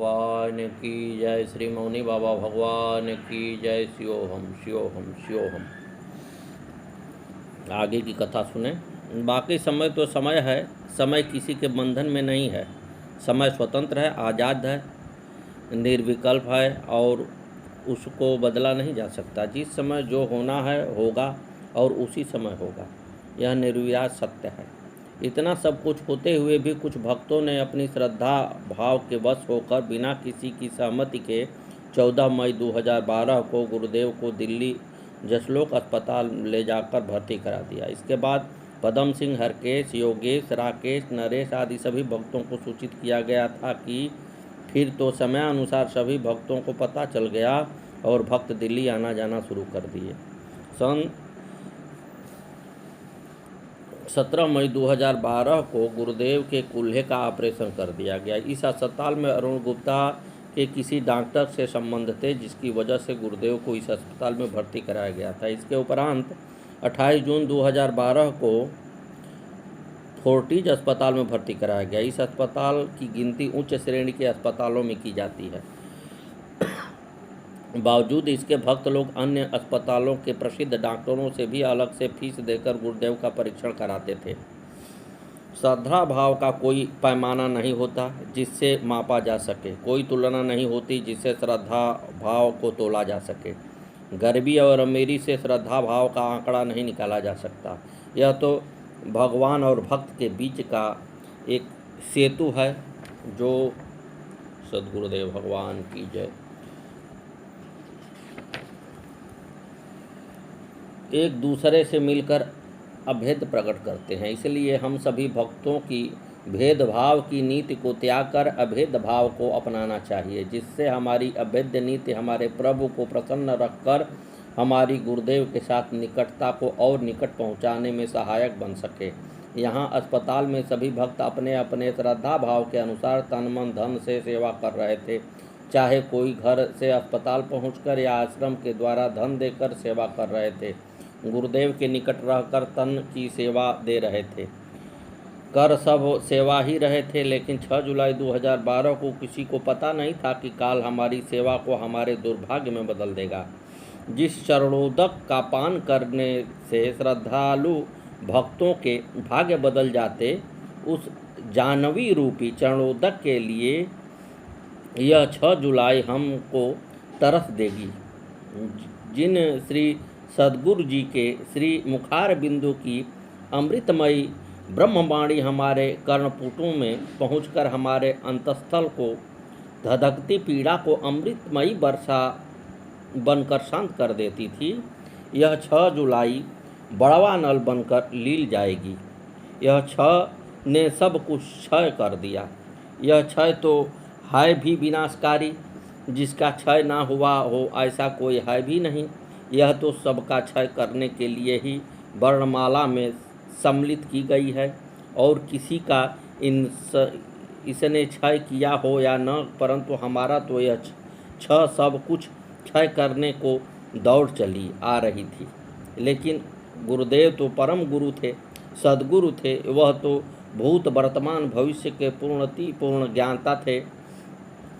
भगवान की जय। श्री मौनी बाबा भगवान की जय। शिवोहम शिवोहम शिवोहम। आगे की कथा सुने। बाकी समय तो समय है, समय किसी के बंधन में नहीं है। समय स्वतंत्र है, आज़ाद है, निर्विकल्प है और उसको बदला नहीं जा सकता। जिस समय जो होना है होगा और उसी समय होगा, यह निर्विवाद सत्य है। इतना सब कुछ होते हुए भी कुछ भक्तों ने अपनी श्रद्धा भाव के वश होकर बिना किसी की सहमति के 14 मई 2012 को गुरुदेव को दिल्ली जसलोक अस्पताल ले जाकर भर्ती करा दिया। इसके बाद पदम सिंह, हरकेश, योगेश, राकेश, नरेश आदि सभी भक्तों को सूचित किया गया था कि फिर तो समयानुसार सभी भक्तों को पता चल गया और भक्त दिल्ली आना जाना शुरू कर दिए। सन 17 मई 2012 को गुरुदेव के कूल्हे का ऑपरेशन कर दिया गया। इस अस्पताल में अरुण गुप्ता के किसी डॉक्टर से संबंध थे, जिसकी वजह से गुरुदेव को इस अस्पताल में भर्ती कराया गया था। इसके उपरांत 28 जून 2012 को फोर्टिज अस्पताल में भर्ती कराया गया। इस अस्पताल की गिनती उच्च श्रेणी के अस्पतालों में की जाती है। बावजूद इसके भक्त लोग अन्य अस्पतालों के प्रसिद्ध डॉक्टरों से भी अलग से फीस देकर गुरुदेव का परीक्षण कराते थे। श्रद्धा भाव का कोई पैमाना नहीं होता जिससे मापा जा सके, कोई तुलना नहीं होती जिससे श्रद्धा भाव को तोला जा सके। गरीबी और अमीरी से श्रद्धा भाव का आंकड़ा नहीं निकाला जा सकता। यह तो भगवान और भक्त के बीच का एक सेतु है। जो सद्गुरुदेव भगवान की जय। एक दूसरे से मिलकर अभेद प्रकट करते हैं। इसलिए हम सभी भक्तों की भेदभाव की नीति को त्याग कर अभेद भाव को अपनाना चाहिए, जिससे हमारी अभेद नीति हमारे प्रभु को प्रसन्न रखकर हमारी गुरुदेव के साथ निकटता को और निकट पहुंचाने में सहायक बन सके। यहाँ अस्पताल में सभी भक्त अपने अपने श्रद्धा भाव के अनुसार तन मन धन से सेवा कर रहे थे। चाहे कोई घर से अस्पताल पहुंचकर या आश्रम के द्वारा धन देकर सेवा कर रहे थे, गुरुदेव के निकट रहकर तन की सेवा दे रहे थे। कर सब सेवा ही रहे थे। लेकिन 6 जुलाई 2012 को किसी को पता नहीं था कि काल हमारी सेवा को हमारे दुर्भाग्य में बदल देगा। जिस चरणोदक का पान करने से श्रद्धालु भक्तों के भाग्य बदल जाते, उस जानवी रूपी चरणोदक के लिए यह 6 जुलाई हमको तरस देगी। जिन श्री सद्गुरु जी के श्री मुखार बिंदु की अमृतमयी ब्रह्मवाणी हमारे कर्णपुटों में पहुंचकर हमारे अंतस्थल को धधकती पीड़ा को अमृतमयी वर्षा बनकर शांत कर देती थी, यह 6 जुलाई बड़वा नल बनकर लील जाएगी। यह 6 ने सब कुछ क्षय कर दिया। यह क्षय तो है भी विनाशकारी, जिसका क्षय ना हुआ हो ऐसा कोई है भी नहीं। यह तो सबका क्षय करने के लिए ही वर्णमाला में सम्मिलित की गई है और किसी का इसने क्षय किया हो या न, परंतु हमारा तो यह 6 सब कुछ क्षय करने को दौड़ चली आ रही थी। लेकिन गुरुदेव तो परम गुरु थे, सद्गुरु थे। वह तो भूत वर्तमान भविष्य के पूर्ण ज्ञाता थे।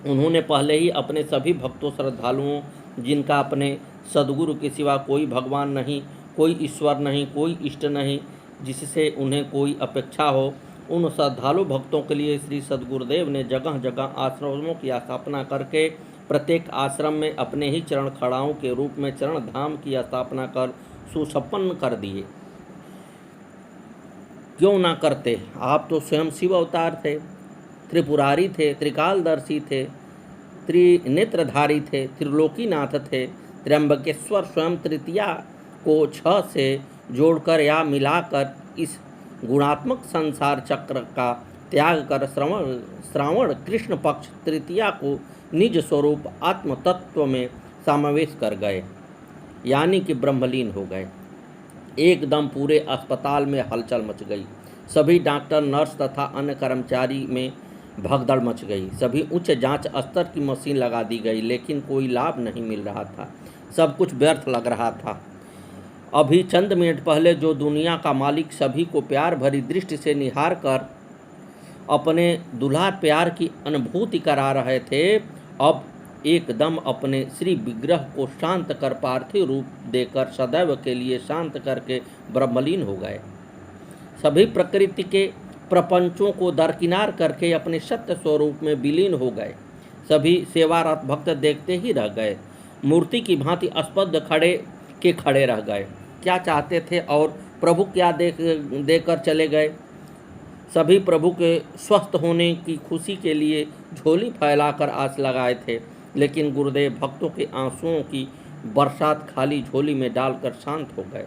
उन्होंने पहले ही अपने सभी भक्तों श्रद्धालुओं, जिनका अपने सद्गुरु के सिवा कोई भगवान नहीं, कोई ईश्वर नहीं, कोई इष्ट नहीं, जिससे उन्हें कोई अपेक्षा हो, उन श्रद्धालु भक्तों के लिए श्री सद्गुरुदेव ने जगह जगह आश्रमों की स्थापना करके प्रत्येक आश्रम में अपने ही चरण खड़ाओं के रूप में चरण धाम की स्थापना कर सुसंपन्न कर दिए। क्यों ना करते? आप तो स्वयं शिव अवतार थे, त्रिपुरारी थे, त्रिकालदर्शी थे, त्रिनेत्रधारी थे, त्रिलोकीनाथ थे। त्र्यंबकेश्वर स्वयं तृतीया को 6 से जोड़कर या मिलाकर इस गुणात्मक संसार चक्र का त्याग कर श्रावण कृष्ण पक्ष तृतीया को निज स्वरूप आत्म तत्व में समावेश कर गए, यानी कि ब्रह्मलीन हो गए। एकदम पूरे अस्पताल में हलचल मच गई। सभी डॉक्टर, नर्स तथा अन्य कर्मचारी में भगदड़ मच गई। सभी उच्च जांच स्तर की मशीन लगा दी गई, लेकिन कोई लाभ नहीं मिल रहा था। सब कुछ व्यर्थ लग रहा था। अभी चंद मिनट पहले जो दुनिया का मालिक सभी को प्यार भरी दृष्टि से निहार कर अपने दुल्हा प्यार की अनुभूति करा रहे थे, अब एकदम अपने श्री विग्रह को शांत कर पार्थिव रूप देकर सदैव के लिए शांत करके ब्रह्मलीन हो गए। सभी प्रकृति के प्रपंचों को दरकिनार करके अपने सत्य स्वरूप में विलीन हो गए। सभी सेवारत भक्त देखते ही रह गए, मूर्ति की भांति अस्पष्ट खड़े रह गए। क्या चाहते थे और प्रभु क्या देकर चले गए। सभी प्रभु के स्वस्थ होने की खुशी के लिए झोली फैलाकर आस लगाए थे, लेकिन गुरुदेव भक्तों के आंसुओं की बरसात खाली झोली में डालकर शांत हो गए।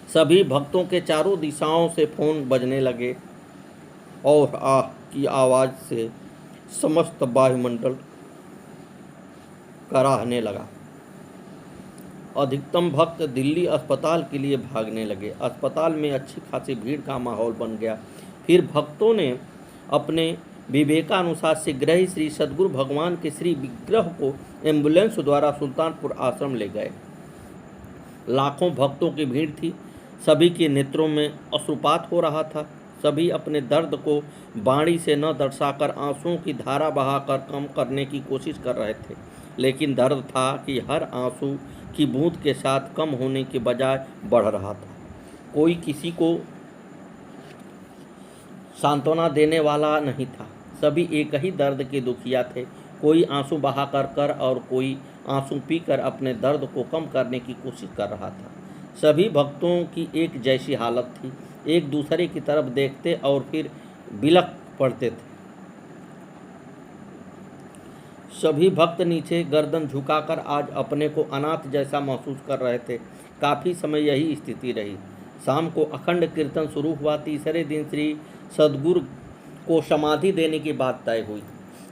सभी भक्तों के चारों दिशाओं से फोन बजने लगे और आह की आवाज़ से समस्त वायुमंडल कराहने लगा। अधिकतम भक्त दिल्ली अस्पताल के लिए भागने लगे। अस्पताल में अच्छी खासी भीड़ का माहौल बन गया। फिर भक्तों ने अपने विवेकानुसार शीघ्र ही श्री सद्गुरु भगवान के श्री विग्रह को एम्बुलेंस द्वारा सुल्तानपुर आश्रम ले गए। लाखों भक्तों की भीड़ थी। सभी के नेत्रों में अश्रुपात हो रहा था। सभी अपने दर्द को वाणी से न दर्शाकर आंसुओं की धारा बहाकर कम करने की कोशिश कर रहे थे, लेकिन दर्द था कि हर आंसू की बूंद के साथ कम होने के बजाय बढ़ रहा था। कोई किसी को सांत्वना देने वाला नहीं था। सभी एक ही दर्द के दुखिया थे। कोई आंसू बहा कर और कोई आंसू पीकर अपने दर्द को कम करने की कोशिश कर रहा था। सभी भक्तों की एक जैसी हालत थी, एक दूसरे की तरफ देखते और फिर बिलख पड़ते थे। सभी भक्त नीचे गर्दन झुकाकर आज अपने को अनाथ जैसा महसूस कर रहे थे। काफ़ी समय यही स्थिति रही। शाम को अखंड कीर्तन शुरू हुआ। तीसरे दिन श्री सद्गुरु को समाधि देने की बात तय हुई।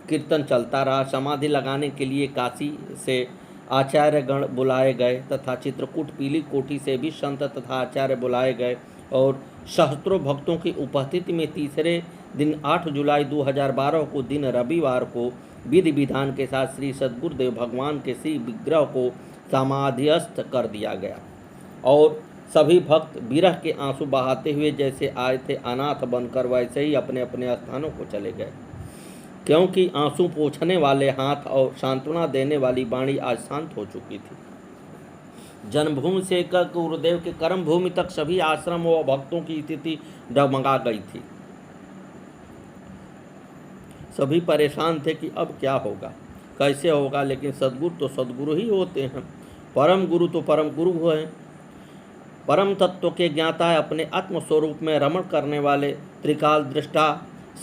कीर्तन चलता रहा। समाधि लगाने के लिए काशी से आचार्यगण बुलाए गए तथा चित्रकूट पीली कोठी से भी संत तथा आचार्य बुलाए गए और सहस्त्रों भक्तों की उपस्थिति में तीसरे दिन 8 जुलाई 2012 को दिन रविवार को विधि विधान के साथ श्री सद्गुरुदेव भगवान के श्री विग्रह को समाधिस्थ कर दिया गया और सभी भक्त विरह के आंसू बहाते हुए जैसे आए थे अनाथ बनकर वैसे ही अपने अपने स्थानों को चले गए, क्योंकि आंसू पोंछने वाले हाथ और सांत्वना देने वाली वाणी आज शांत हो चुकी थी। जन्मभूमि से गुरुदेव के कर्म भूमि तक सभी आश्रमों और भक्तों की स्थिति डगमगा गई थी। सभी परेशान थे कि अब क्या होगा, कैसे होगा, लेकिन सद्गुरु तो सद्गुरु ही होते हैं। परम गुरु तो परम गुरु हैं। परम तत्व के ज्ञाता अपने आत्मस्वरूप में रमण करने वाले त्रिकाल दृष्टा,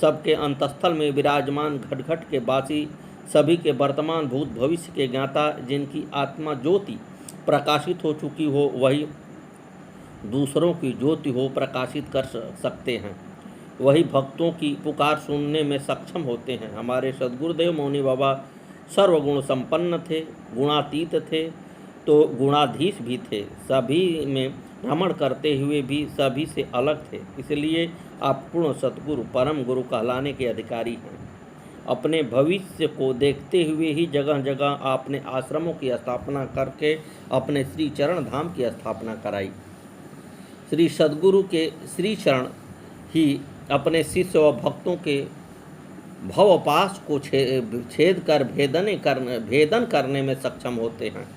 सबके अंतस्थल में विराजमान घट घट के वासी, सभी के वर्तमान भूत भविष्य के ज्ञाता, जिनकी आत्मा ज्योति प्रकाशित हो चुकी हो वही दूसरों की ज्योति हो प्रकाशित कर सकते हैं। वही भक्तों की पुकार सुनने में सक्षम होते हैं। हमारे सद्गुरुदेव मौनी बाबा सर्वगुण संपन्न थे, गुणातीत थे तो गुणाधीश भी थे। सभी में भ्रमण करते हुए भी सभी से अलग थे। इसलिए आप पूर्ण सद्गुरु परम गुरु कहलाने के अधिकारी हैं। अपने भविष्य को देखते हुए ही जगह जगह आपने आश्रमों की स्थापना करके अपने श्री चरण धाम की स्थापना कराई। श्री सद्गुरु के श्री चरण ही अपने शिष्य व भक्तों के भवपाश को छेद कर भेदन करने में सक्षम होते हैं।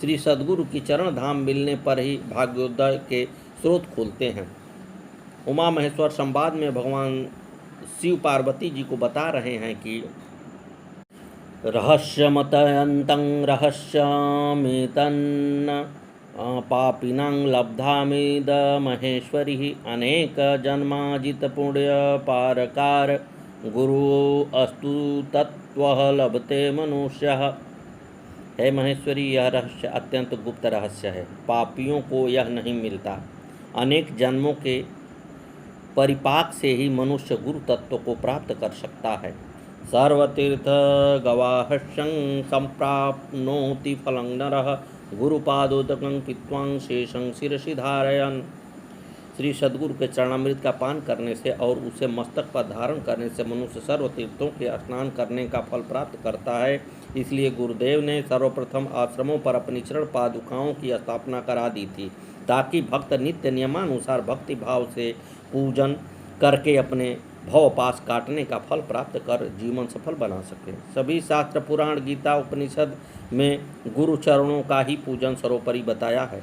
श्री सद्गुरु की चरण धाम मिलने पर ही भाग्योदय के स्रोत खुलते हैं। उमा महेश्वर संवाद में भगवान शिव पार्वती जी को बता रहे हैं कि रहस्यमतयन्तं रहस्यमेतन्न पापिनां लब्धामिद महेश्वरी अनेक जन्माजित पुण्य पारकार गुरु अस्तु तत्त्वः लभते मनुष्यः। हे महेश्वरी, यह रहस्य अत्यंत गुप्त रहस्य है। पापियों को यह नहीं मिलता। अनेक जन्मों के परिपाक से ही मनुष्य गुरु तत्व को प्राप्त कर सकता है। सर्वतीर्थ गवाहस्यं संप्राप्नोति फलं नरः गुरुपादोदकं पित्वां शेषं शिरसि धारयन्। श्री सद्गुरु के चरणामृत का पान करने से और उसे मस्तक पर धारण करने से मनुष्य सर्वतीर्थों के स्नान करने का फल प्राप्त करता है। इसलिए गुरुदेव ने सर्वप्रथम आश्रमों पर अपनी चरण पादुकाओं की स्थापना करा दी थी, ताकि भक्त नित्य नियमानुसार भक्ति भाव से पूजन करके अपने भव पास काटने का फल प्राप्त कर जीवन सफल बना सके। सभी शास्त्र, पुराण, गीता, उपनिषद में गुरु चरणों का ही पूजन सर्वोपरि बताया है।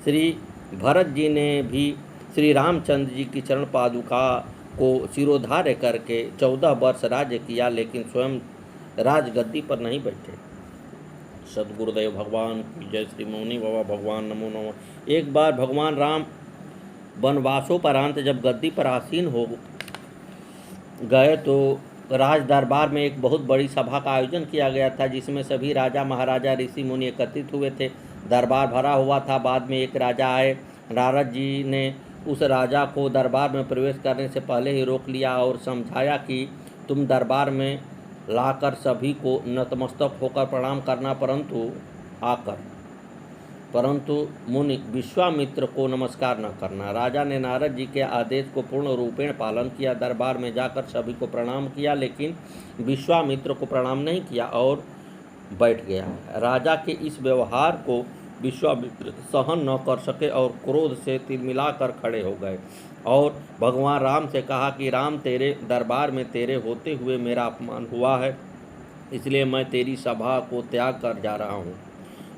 श्री भरत जी ने भी श्री रामचंद्र जी की चरण पादुका को सिरोधार्य करके 14 वर्ष राज्य किया, लेकिन स्वयं राजगद्दी पर नहीं बैठे। सदगुरुदेव भगवान की जय। श्री मौनी बाबा भगवान नमो नमः। एक बार भगवान राम वनवासोपरांत जब गद्दी पर आसीन हो गए तो राज दरबार में एक बहुत बड़ी सभा का आयोजन किया गया था, जिसमें सभी राजा, महाराजा, ऋषि मुनि एकत्रित हुए थे। दरबार भरा हुआ था। बाद में एक राजा आए। नारद जी ने उस राजा को दरबार में प्रवेश करने से पहले ही रोक लिया और समझाया कि तुम दरबार में लाकर सभी को नतमस्तक होकर प्रणाम करना, परंतु मुनि विश्वामित्र को नमस्कार न करना। राजा ने नारद जी के आदेश को पूर्ण रूपेण पालन किया। दरबार में जाकर सभी को प्रणाम किया, लेकिन विश्वामित्र को प्रणाम नहीं किया और बैठ गया। राजा के इस व्यवहार को विश्वामित्र सहन न कर सके और क्रोध से तिलमिलाकर खड़े हो गए और भगवान राम से कहा कि राम, तेरे दरबार में तेरे होते हुए मेरा अपमान हुआ है, इसलिए मैं तेरी सभा को त्याग कर जा रहा हूँ।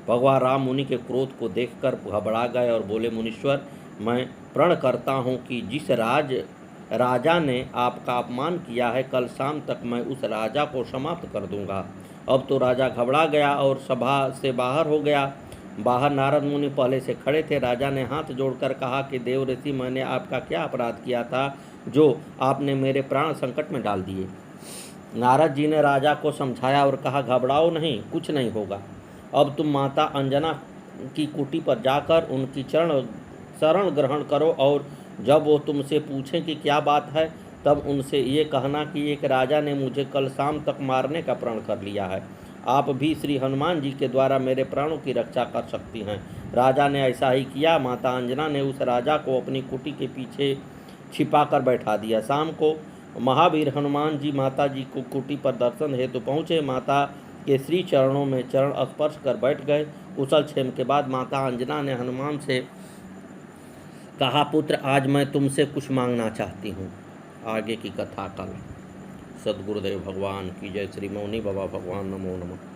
भगवान राम मुनि के क्रोध को देखकर घबरा गए और बोले, मुनीश्वर, मैं प्रण करता हूँ कि जिस राजा ने आपका अपमान किया है, कल शाम तक मैं उस राजा को समाप्त कर दूंगा। अब तो राजा घबरा गया और सभा से बाहर हो गया। बाहर नारद मुनि पहले से खड़े थे। राजा ने हाथ जोड़कर कहा कि देव ऋषि, मैंने आपका क्या अपराध किया था जो आपने मेरे प्राण संकट में डाल दिए। नारद जी ने राजा को समझाया और कहा, घबराओ नहीं, कुछ नहीं होगा। अब तुम माता अंजना की कुटी पर जाकर उनकी शरण ग्रहण करो और जब वो तुमसे पूछें कि क्या बात है, तब उनसे ये कहना कि एक राजा ने मुझे कल शाम तक मारने का प्रण कर लिया है। आप भी श्री हनुमान जी के द्वारा मेरे प्राणों की रक्षा कर सकती हैं। राजा ने ऐसा ही किया। माता अंजना ने उस राजा को अपनी कुटी के पीछे छिपा कर बैठा दिया। शाम को महावीर हनुमान जी माता जी को कुटी पर दर्शन हेतु पहुँचे। माता के श्री चरणों में चरण स्पर्श कर बैठ गए। कुशल क्षेम के बाद माता अंजना ने हनुमान से कहा, पुत्र, आज मैं तुमसे कुछ मांगना चाहती हूँ। आगे की कथा कल। सदगुरुदेव भगवान की जय। श्री मौनी बाबा भगवान नमो नमः।